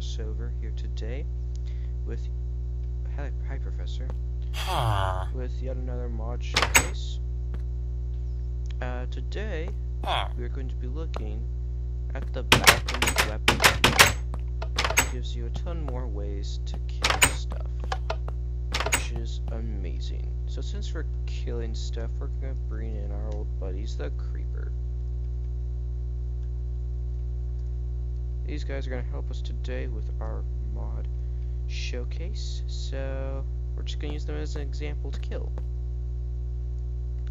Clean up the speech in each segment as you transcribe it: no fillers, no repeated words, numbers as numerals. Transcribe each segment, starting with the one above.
DoctorCrossover here today with hi Professor with yet another mod showcase. Today we're going to be looking at the Balkon weapon. It gives you a ton more ways to kill stuff, which is amazing. So since we're killing stuff, we're gonna bring in our old buddies, the Creeper. These guys are going to help us today with our mod showcase, so we're just going to use them as an example to kill.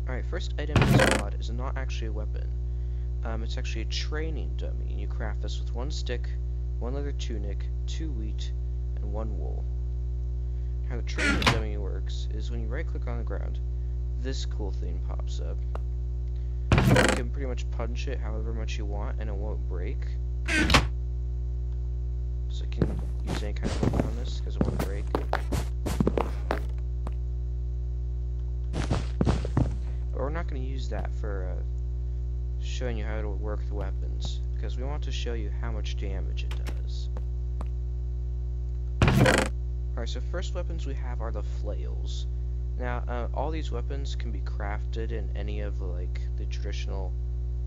Alright, first item in this mod is not actually a weapon. It's actually a training dummy, and you craft this with 1 stick, 1 leather tunic, 2 wheat, and 1 wool. How the training dummy works is when you right click on the ground, this cool thing pops up. You can pretty much punch it however much you want and it won't break. So I can use any kind of weapon on this because it won't break. But we're not going to use that for showing you how to work the weapons, because we want to show you how much damage it does. Alright, so first weapons we have are the flails. Now, all these weapons can be crafted in any of the traditional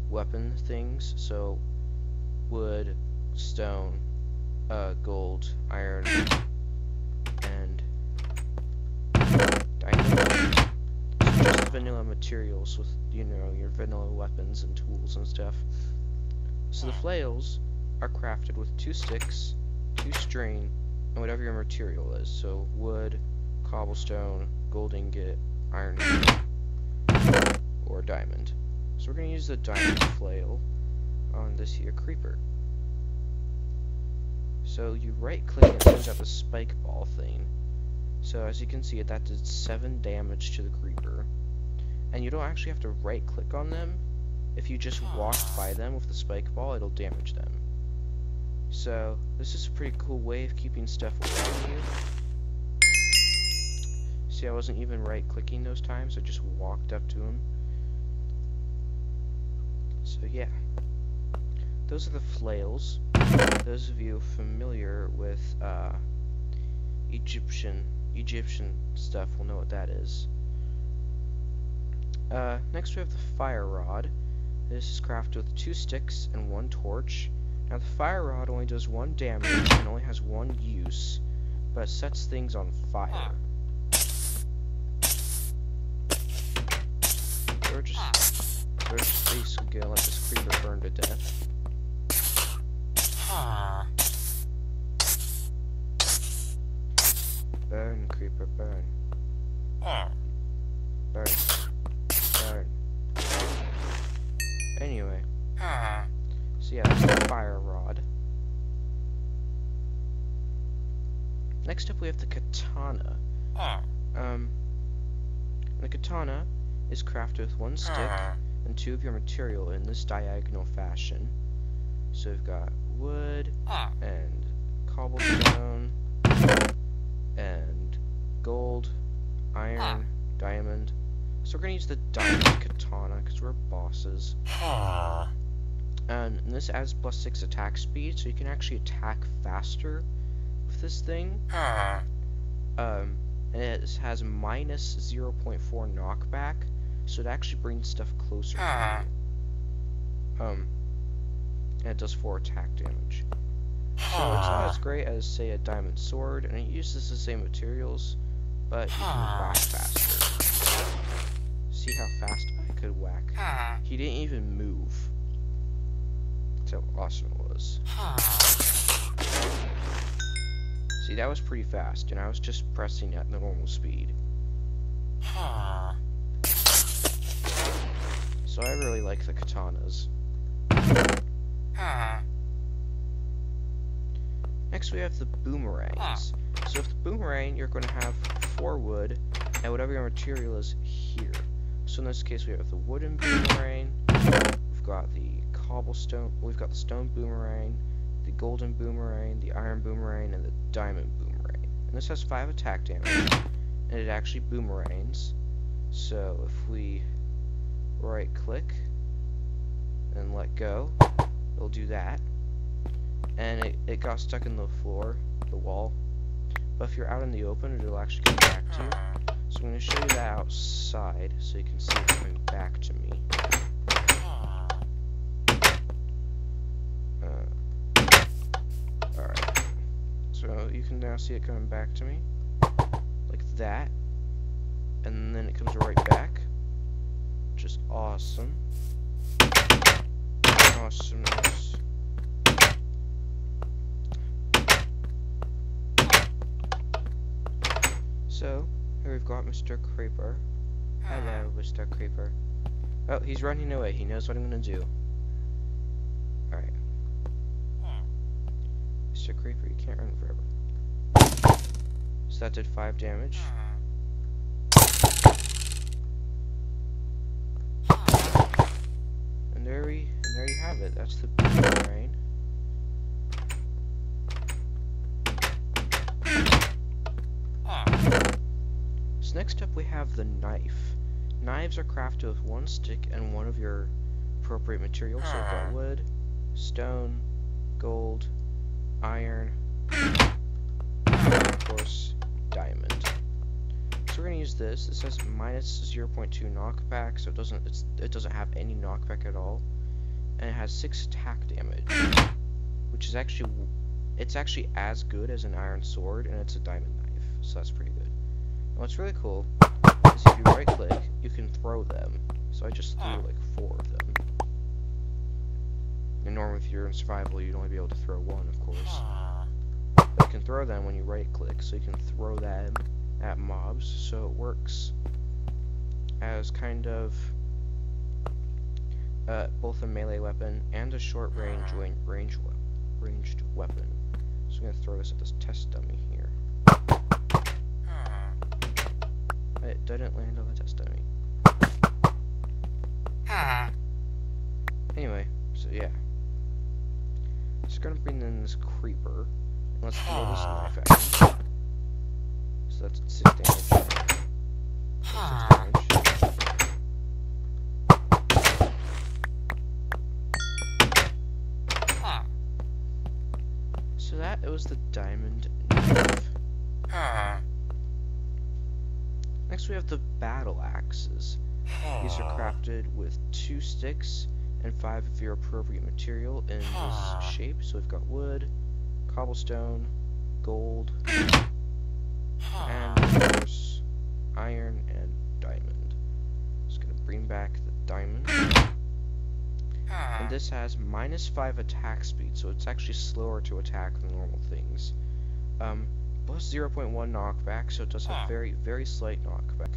weapon things, so wood, stone, gold, iron, and diamond. So just vanilla materials with, you know, your vanilla weapons and tools and stuff. So the flails are crafted with 2 sticks, 2 string, and whatever your material is. So wood, cobblestone, gold ingot, iron, or diamond. So we're going to use the diamond flail on this here creeper. So you right click and it brings out the spike ball thing. So as you can see, that did 7 damage to the creeper. And you don't actually have to right click on them. If you just walk by them with the spike ball, it'll damage them. So this is a pretty cool way of keeping stuff around you. See, I wasn't even right clicking those times, I just walked up to them. So yeah. Those are the flails. Those of you familiar with Egyptian stuff will know what that is. Next we have the fire rod. This is crafted with 2 sticks and 1 torch. Now the fire rod only does 1 damage and only has 1 use, but it sets things on fire. We're just basically gonna let this creeper burn to death. Burn, creeper, burn. Burn. Burn. Anyway. So yeah, that's the fire rod. Next up we have the katana. The katana is crafted with 1 stick and 2 of your material in this diagonal fashion. So we've got wood and cobblestone and gold, iron, diamond. So we're gonna use the diamond katana because we're bosses. And this adds +6 attack speed, so you can actually attack faster with this thing. And it has minus 0.4 knockback, so it actually brings stuff closer to you. And it does 4 attack damage. So it's not as great as, say, a diamond sword, and it uses the same materials, but you can whack faster. See how fast I could whack? He didn't even move. That's how awesome it was. See, that was pretty fast, and I was just pressing at the normal speed. So I really like the katanas. Next we have the boomerangs. So with the boomerang, you're going to have 4 wood, and whatever your material is here. So in this case we have the wooden boomerang, we've got the cobblestone, we've got the stone boomerang, the golden boomerang, the iron boomerang, and the diamond boomerang. And this has 5 attack damage, and it actually boomerangs. So if we right click and let go, it'll do that. and it got stuck in the floor, the wall. But if you're out in the open, it'll actually come back to you. So I'm going to show you that outside, so you can see it coming back to me. Alright. So you can now see it coming back to me. Like that. And then it comes right back. Which is awesome. Awesomeness. So, here we've got Mr. Creeper. Hello, Mr. Creeper. Oh, he's running away. He knows what I'm gonna do. Alright. Mr. Creeper, you can't run forever. So that did 5 damage. And there you have it. That's the brain. So next up we have the knife. Knives are crafted with 1 stick and 1 of your appropriate materials. So we've got wood, stone, gold, iron, and of course, diamond. So we're gonna use this. This has minus 0.2 knockback, so it doesn't have any knockback at all, and it has 6 attack damage, which is actually as good as an iron sword, and it's a diamond knife, so that's pretty good. And what's really cool is if you right click, you can throw them. So I just threw like 4 of them. And normally if you're in survival, you'd only be able to throw 1, of course. But you can throw them when you right click, so you can throw them at mobs. So it works as kind of both a melee weapon and a short ranged weapon. So I'm gonna throw this at this test dummy here. It didn't land on the test dummy. Anyway, so yeah. Just gonna bring in this creeper. And let's throw this knife at him. So that's 6 damage. 6 damage. So that was the diamond knife. Next we have the battle axes. These are crafted with 2 sticks and 5 of your appropriate material in this shape. So we've got wood, cobblestone, gold, and of course iron and diamond. Just gonna bring back the diamond. And this has minus 5 attack speed, so it's actually slower to attack than normal things. Plus 0.1 knockback, so it does have very, very slight knockback.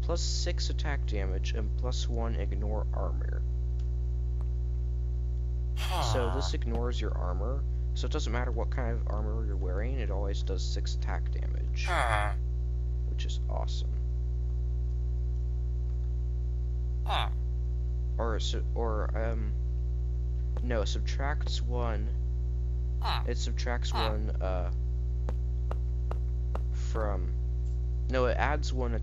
Plus 6 attack damage, and plus 1 ignore armor. So this ignores your armor, so it doesn't matter what kind of armor you're wearing, it always does 6 attack damage. Which is awesome. No, it subtracts 1. It subtracts 1, it adds 1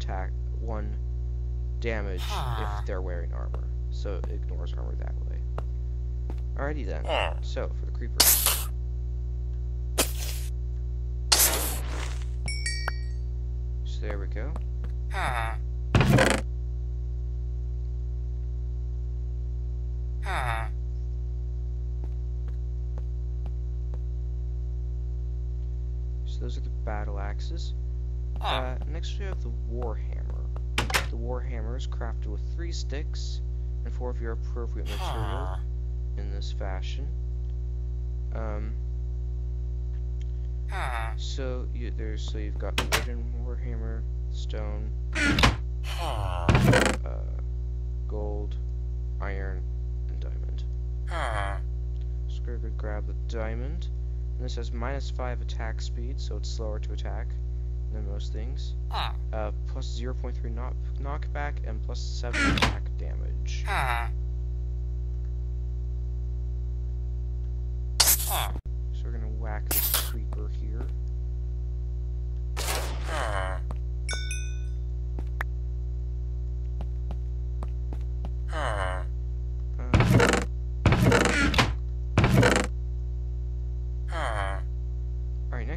damage if they're wearing armor. So it ignores armor that way. Alrighty then. So, for the creeper. So there we go. So those are the battle axes. Next we have the warhammer. The warhammer is crafted with 3 sticks and 4 of your appropriate material in this fashion. So you've got the wooden warhammer, stone, gold, iron, and diamond. So we're gonna grab the diamond, and this has minus 5 attack speed, so it's slower to attack than most things. Plus 0.3 knockback and plus 7 attack damage. So we're gonna whack this creeper here.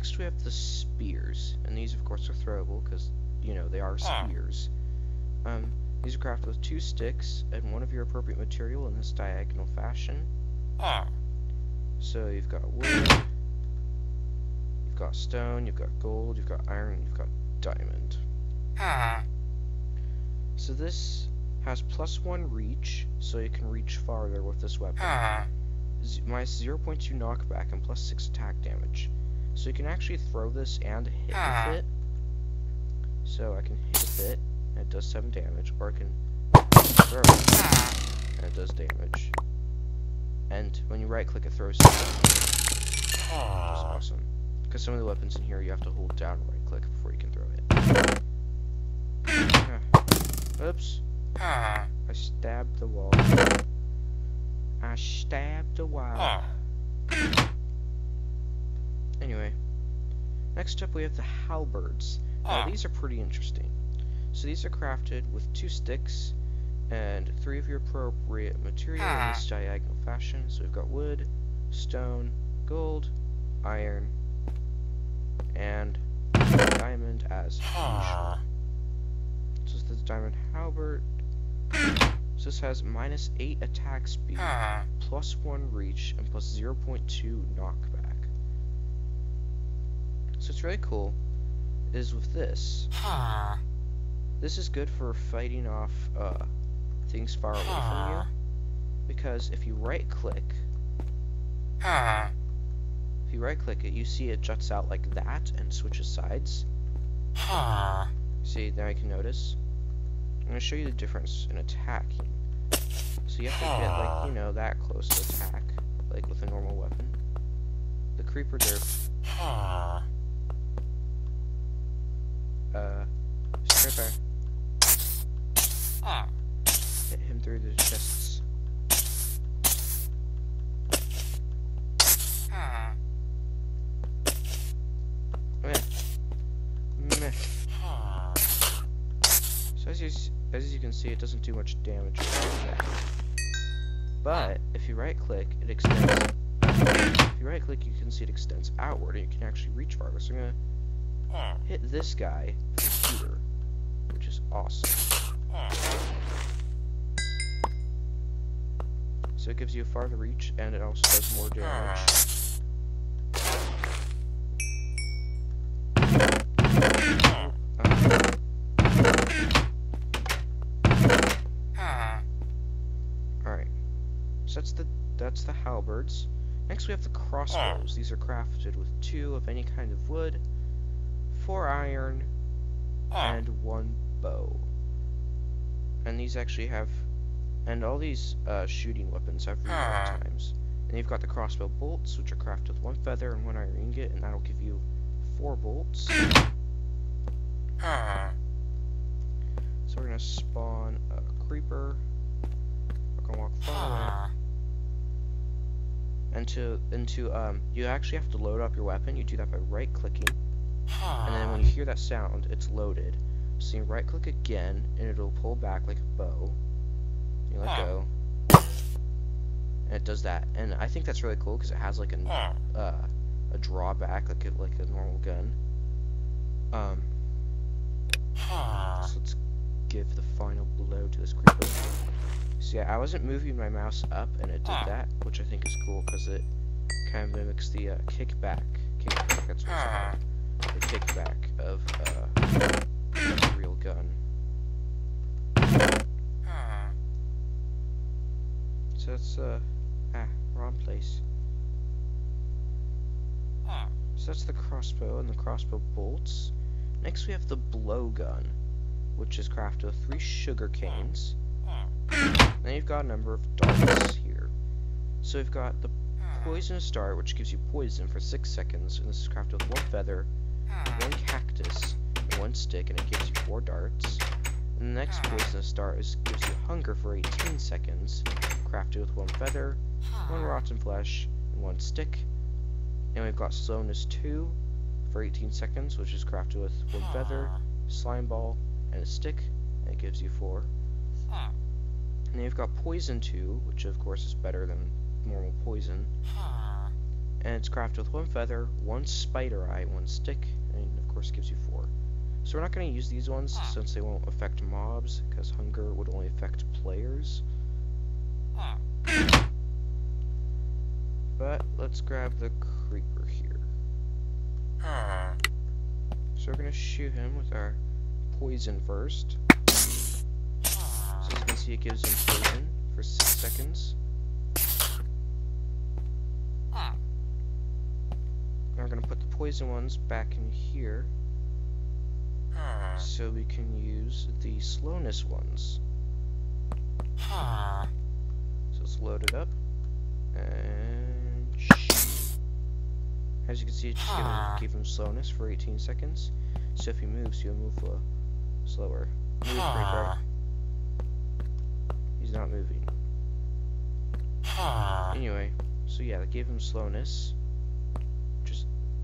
Next we have the spears, and these of course are throwable because, you know, they are spears. These are crafted with 2 sticks and one of your appropriate material in this diagonal fashion. So you've got wood, you've got stone, you've got gold, you've got iron, and you've got diamond. So this has +1 reach, so you can reach farther with this weapon. Minus 0.2 knockback and +6 attack damage. So you can actually throw this and hit with it. So I can hit with it, and it does 7 damage, or I can throw it, and it does damage. And when you right click, it throws something. Which is awesome. Because some of the weapons in here, you have to hold down right click before you can throw it. Oops. I stabbed the wall. I stabbed the wall. Anyway. Next up we have the halberds. Now these are pretty interesting. So these are crafted with 2 sticks and 3 of your appropriate material in this diagonal fashion. So we've got wood, stone, gold, iron, and diamond as usual. So this is the diamond halberd. So this has -8 attack speed, +1 reach, and +0.2 knockback. So what's really cool is with this, this is good for fighting off things far away from you, because if you right click it, you see it juts out like that and switches sides. See, now you can notice. I'm going to show you the difference in attacking. So you have to get, like, you know, that close to attack, like with a normal weapon. The creeper derp. Straight there. Hit him through the chests. Meh. So as you can see, it doesn't do much damage. But if you right click, it extends. If you right click, you can see it extends outward, and you can actually reach farther. So I'm gonna hit this guy from here, which is awesome. So it gives you a farther reach, and it also does more damage. Alright, so that's the halberds. Next we have the crossbows. These are crafted with 2 of any kind of wood, 4 iron, and 1 bow. And these actually have, and all these shooting weapons have reload times. And you've got the crossbow bolts, which are crafted with 1 feather and 1 iron ingot, and that'll give you 4 bolts. So we're gonna spawn a creeper. We're gonna walk far away. And you actually have to load up your weapon. You do that by right clicking, and then when you hear that sound, it's loaded. So you right click again, and it'll pull back like a bow. You let go, and it does that. And I think that's really cool because it has like a drawback, like a normal gun. So let's give the final blow to this creeper. So yeah, I wasn't moving my mouse up, and it did that, which I think is cool because it kind of mimics the kickback. Kickback, that's what it's called. The kickback of a real gun. So that's wrong place. So that's the crossbow and the crossbow bolts. Next we have the blowgun, which is crafted with 3 sugar canes. Then you've got a number of darts here. So we've got the poisonous dart, which gives you poison for 6 seconds, and this is crafted with 1 feather, 1 cactus, and 1 stick, and it gives you 4 darts. And the next poisonous dart gives you hunger for 18 seconds, crafted with 1 feather, 1 rotten flesh, and 1 stick. And we've got slowness 2 for 18 seconds, which is crafted with 1 feather, slime ball, and a stick, and it gives you 4. And then you've got poison 2, which of course is better than normal poison, And it's crafted with 1 feather, 1 spider eye, 1 stick, and of course gives you 4. So we're not going to use these ones since they won't affect mobs, because hunger would only affect players. But let's grab the creeper here. So we're going to shoot him with our poison first. So as you can see, it gives him poison for 6 seconds. Now we're going to put the poison ones back in here, so we can use the slowness ones. So let's load it up, and shoot. As you can see, it just gave him slowness for 18 seconds. So if he moves, he'll move slower. Move, creeper. He's not moving. Anyway, so yeah, that gave him slowness,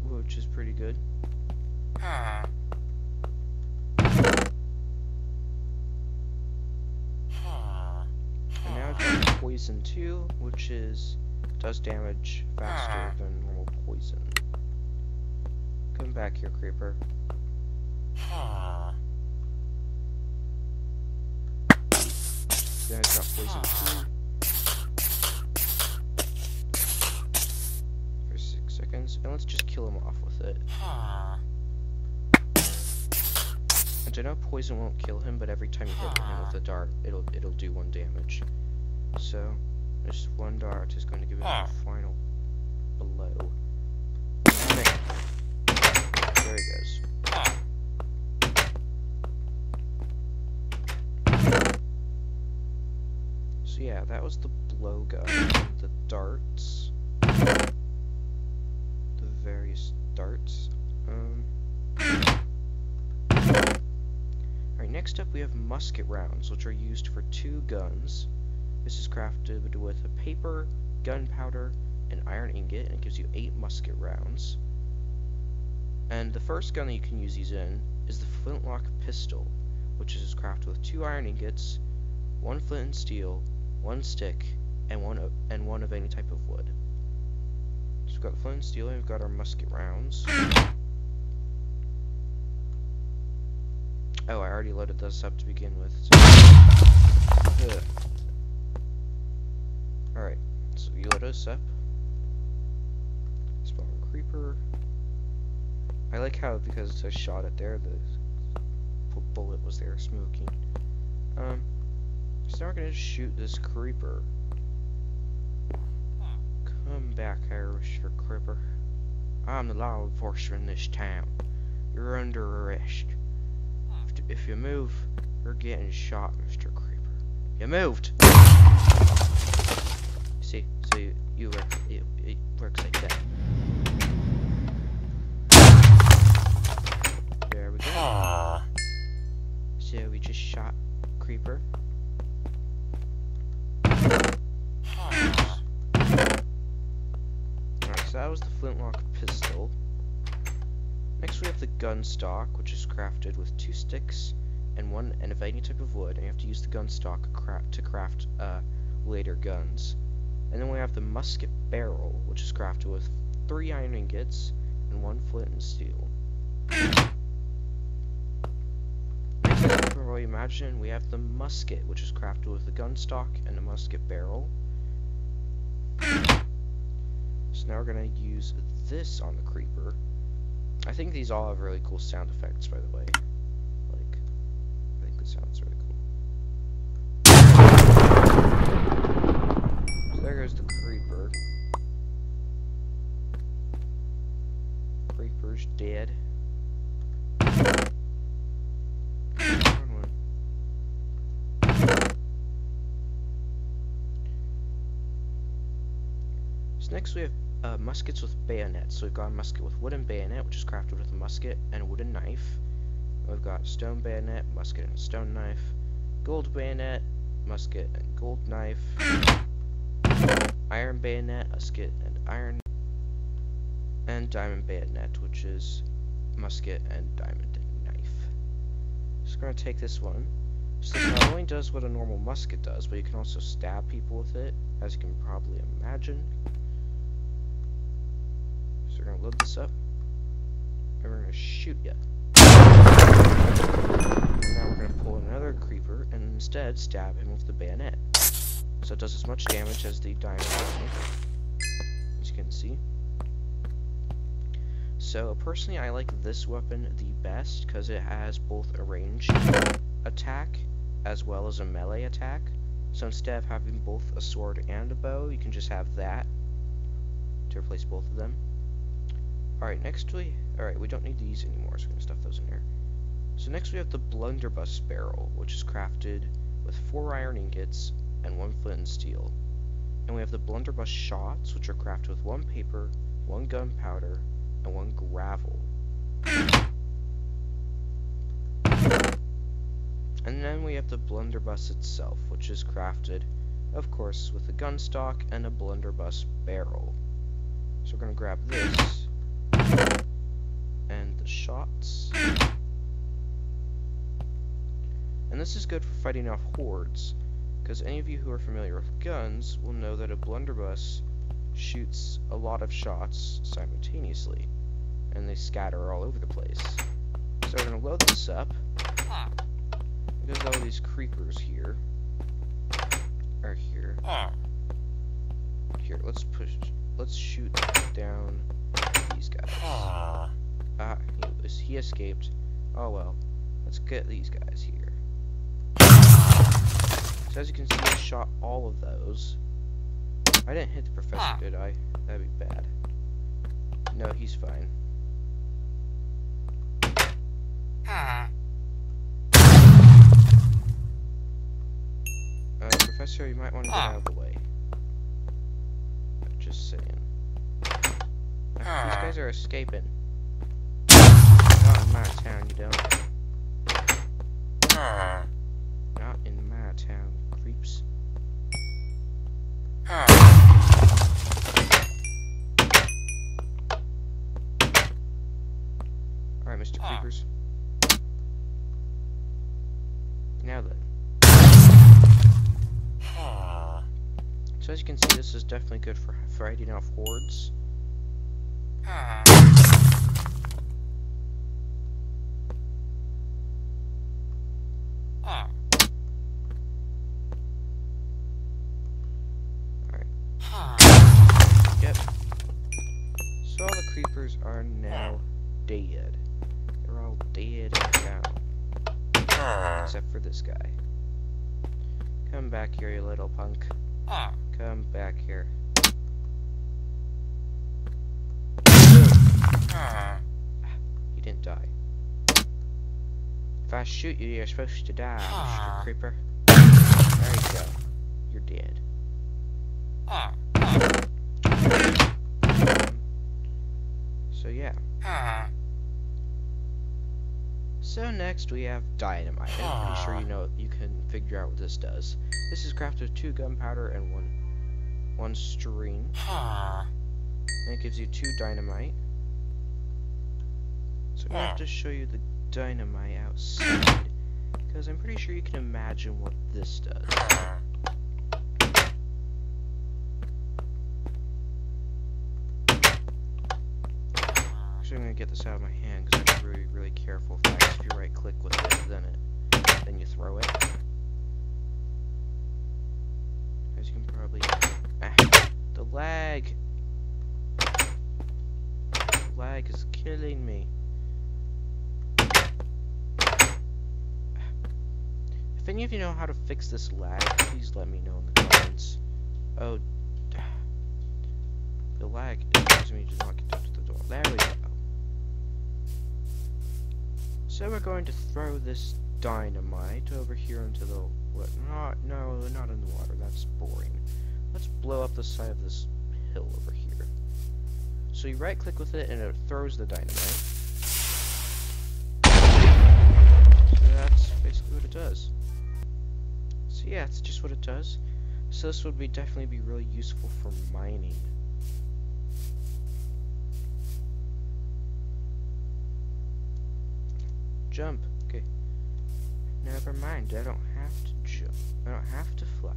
which is pretty good. And now I've got poison 2, which does damage faster than normal poison. Come back here, creeper. Then it's got poison 2 for 6 seconds, and let's just kill him off with it. And I know poison won't kill him, but every time you hit him with a dart, it'll do 1 damage. So just 1 dart is going to give him a final blow. There he goes. So yeah, that was the blowgun and the darts. The various darts. Alright, next up we have musket rounds, which are used for 2 guns. This is crafted with a paper, gunpowder, and iron ingot, and it gives you 8 musket rounds. And the first gun that you can use these in is the flintlock pistol, which is crafted with 2 iron ingots, 1 flint and steel, 1 stick, and one of any type of wood. So we've got the flint and steel, and we've got our musket rounds. Oh, I already loaded this up to begin with. So. Alright, so you load us up. Spawn creeper. I like how, because I shot it there, the bullet was there smoking. So now we're gonna shoot this creeper. Come back here, Mr. Creeper. I'm the law enforcement in this town. You're under arrest. If you move, you're getting shot, Mr. Creeper. You moved! See, so it works like that. There we go. So we just shot Creeper. Alright, so that was the flintlock pistol. Next we have the gun stock, which is crafted with 2 sticks and of any type of wood, and you have to use the gun stock to craft later guns. And then we have the musket barrel, which is crafted with 3 iron ingots and 1 flint and steel. Next, as you can probably imagine, we have the musket, which is crafted with the gun stock and the musket barrel. So now we're gonna use this on the creeper. I think these all have really cool sound effects, by the way. Like, I think it sounds really cool. So there goes the creeper. Creeper's dead. So next we have muskets with bayonets. So we've got a musket with wooden bayonet, which is crafted with a musket and a wooden knife. We've got stone bayonet, musket and stone knife. Gold bayonet, musket and gold knife. Iron bayonet, musket and iron. And diamond bayonet, which is musket and diamond knife. Just gonna take this one. So this not only does what a normal musket does, but you can also stab people with it, as you can probably imagine. we're gonna load this up, and we're gonna shoot ya. And now we're gonna pull another creeper, and instead stab him with the bayonet. So it does as much damage as the dynamite, as you can see. So personally, I like this weapon the best because it has both a ranged attack as well as a melee attack. So instead of having both a sword and a bow, you can just have that to replace both of them. Alright, we don't need these anymore, so we're gonna stuff those in there. So next we have the blunderbuss barrel, which is crafted with 4 iron ingots and 1 flint and steel. And we have the blunderbuss shots, which are crafted with 1 paper, 1 gunpowder, and 1 gravel. And then we have the blunderbuss itself, which is crafted, of course, with a gun stock and a blunderbuss barrel. So we're gonna grab this and the shots. And this is good for fighting off hordes, because any of you who are familiar with guns will know that a blunderbuss shoots a lot of shots simultaneously, and they scatter all over the place. So we're going to load this up. There's all these creepers here. Or here. Here, let's shoot down these guys. He escaped. Oh well. Let's get these guys here. So as you can see, I shot all of those. I didn't hit the professor, did I? That'd be bad. No, he's fine. Professor, you might want to get out of the way. Just saying. These guys are escaping. Not in my town, you don't. Not in my town, creeps. Alright, Mr. Creepers. Now then. So as you can see, this is definitely good for fighting off hordes. Yep. So all the creepers are now dead. They're all dead and down. Except for this guy. Come back here, you little punk. Come back here. You didn't die. If I shoot you, you're supposed to die, Mr. Creeper. There you go. You're dead. So yeah. So next we have dynamite. I'm pretty sure you can figure out what this does. This is crafted with 2 gunpowder and one string. And it gives you 2 dynamite. So I'm gonna have to show you the dynamite outside, because I'm pretty sure you can imagine what this does. Actually, I'm gonna get this out of my hand because I'm really, really careful. If you right click with it, then you throw it. As you can probably, the lag. The lag is killing me. If any of you know how to fix this lag, please let me know in the comments. Oh, the lag is causing me to not get up to the door. There we go. So we're going to throw this dynamite over here into the no, not in the water. That's boring. Let's blow up the side of this hill over here. So you right click with it and it throws the dynamite. So that's basically what it does. So yeah, it's just what it does. So this would definitely be really useful for mining. Jump. Okay. Never mind. I don't have to jump. I don't have to fly.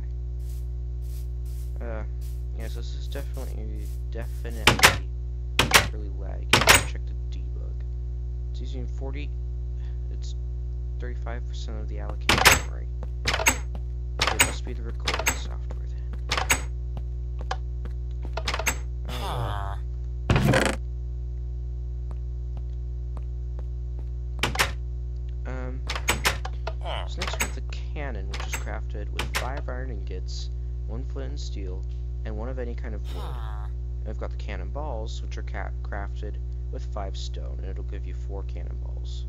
Yeah, so this is definitely really laggy. Let's check the debug. It's using 40. It's 35% of the allocated memory. It must be the recording software then. Oh, so next we have the cannon, which is crafted with 5 iron ingots, 1 flint and steel, and 1 of any kind of wood. And I've got the cannonballs, which are crafted with 5 stone, and it'll give you 4 cannonballs.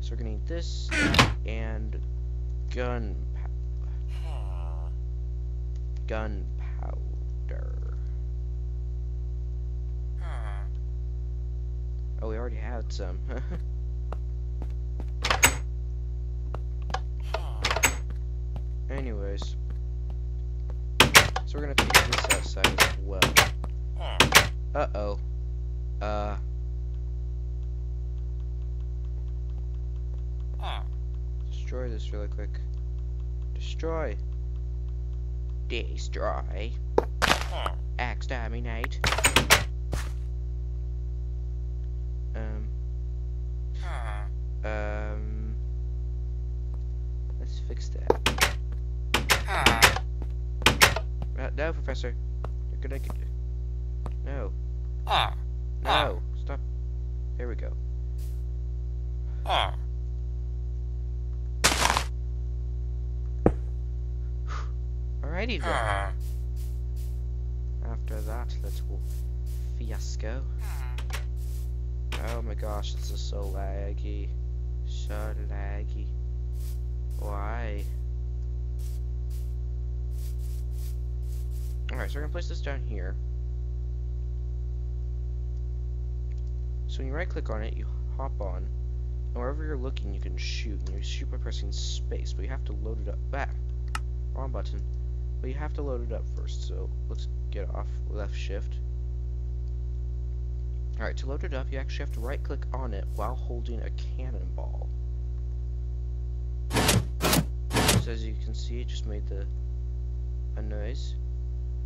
So we're gonna need this and gunpowder. Oh, we already had some. Anyways, so we're gonna take this outside as well. Destroy this really quick. Destroy. Destroy. Exterminate. Let's fix that. No, Professor. You're gonna get... No. No. Stop. There we go. Alrighty then. After that little fiasco. Oh my gosh, this is so laggy. So laggy. Why? Alright, so we're gonna place this down here. So when you right click on it, you hop on. And wherever you're looking, you can shoot. And you shoot by pressing space, but you have to load it up. Wrong button. But you have to load it up first, so let's get off left shift. Alright, to load it up, you actually have to right click on it while holding a cannonball. So as you can see, it just made a noise.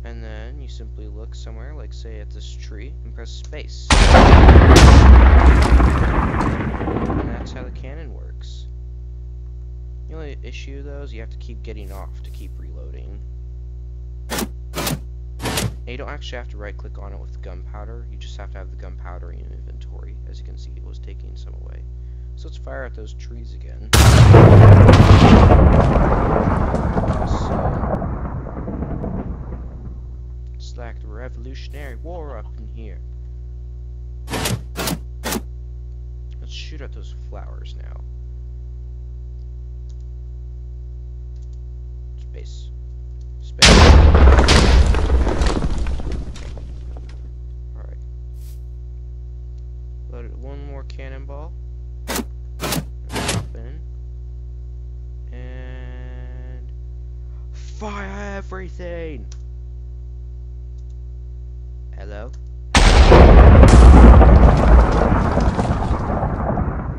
And then you simply look somewhere, like say at this tree, and press space. And that's how the cannon works. The only issue though is you have to keep getting off to keep reloading. And you don't actually have to right click on it with gunpowder, you just have to have the gunpowder in your inventory. As you can see, it was taking some away. So let's fire at those trees again. It's like the Revolutionary War up in here. Let's shoot at those flowers now. Space. Space. Alright. Loaded 1 more cannonball. Drop in. And fire everything! Hello?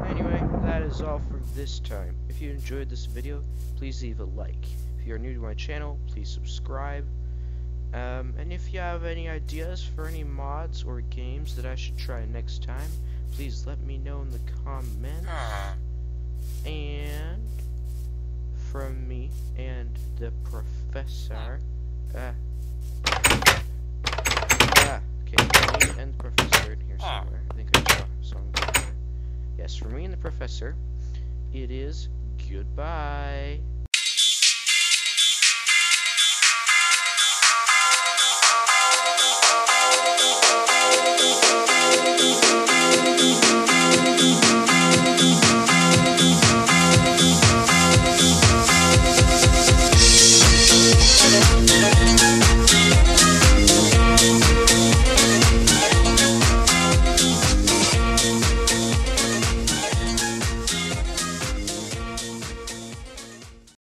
Anyway, that is all for this time. If you enjoyed this video, please leave a like. If you are new to my channel, please subscribe. And if you have any ideas for any mods or games that I should try next time, please let me know in the comments. And from me and the professor, okay, me and the professor in here somewhere. I think I saw a song there. Yes, for me and the professor, it is goodbye.